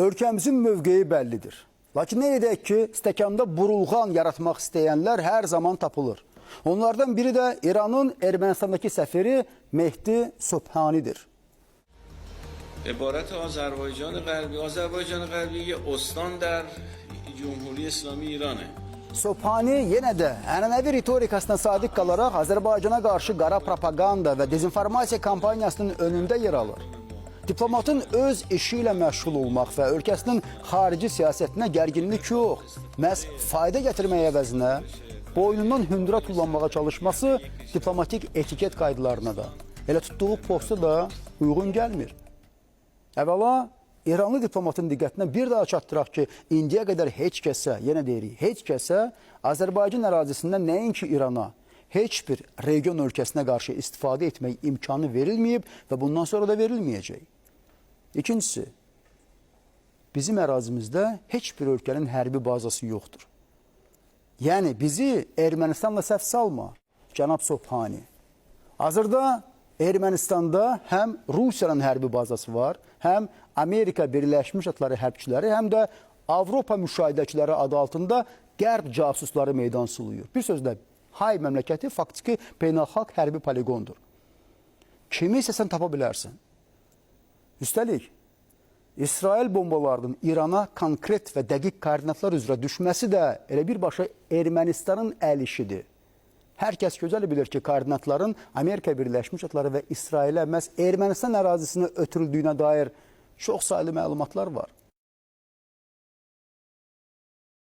Ölkəmizin mövqeyi bəllidir. Lakin nə edək ki, stəkanda burulğan yaratmaq istəyənlər hər zaman tapılır. Onlardan biri də İranın Ermənistandakı səfiri Mehdi Sobhanidir. عبارت آذربایجان غربی آذربایجان غربی یه استان در جمهوری اسلامی ایرانه. Sobhani yenə də ənənəvi ritorikasına sadiq qalaraq Azərbaycana qarşı qara propaganda və dezinformasiya kampaniyasının önündə yer alır. Diplomatın öz işi ilə məşğul olmaq və ölkəsinin xarici siyasətinə gərginlik yox, məhz fayda gətirmək əvəzinə boynundan hündürə tullanmağa çalışması diplomatik etiket qaydalarına da, elə tutduğu posta da uyğun gəlmir. Əvvəla, İranlı diplomatın diqqətinə bir daha çatdıraq ki, indiyə qədər heç kəsə, yenə deyirik, heç kəsə Azərbaycan ərazisindən nəinki İrana, heç bir region ölkəsinə qarşı istifadə etmək imkanı verilməyib və bundan sonra da verilməyəcək. İkincisi, bizim ərazimizdə heç bir ölkənin hərbi bazası yoxdur. Yəni, bizi Ermənistanla səhv salma, cənab Sobhani. Hazırda Ermənistanda həm Rusiyanın hərbi bazası var, həm Amerika Birləşmiş Ştatları hərbçiləri, həm də Avropa müşahidəçiləri adı altında qərb casusları meydan suluyur. Bir sözlə, hay məmləkəti faktiki beynəlxalq hərbi poligondur. Kimi istəsən tapa bilərsən. Üstəlik, İsrail bombalarının İrana konkret və dəqiq koordinatlar üzrə düşməsi də elə birbaşa Ermənistanın əl işidir. Hər kəs gözəl bilir ki, koordinatların Amerika Birləşmiş Ştatları və İsrailə məhz Ermənistan ərazisinə ötürüldüyünə dair çox sayılı məlumatlar var.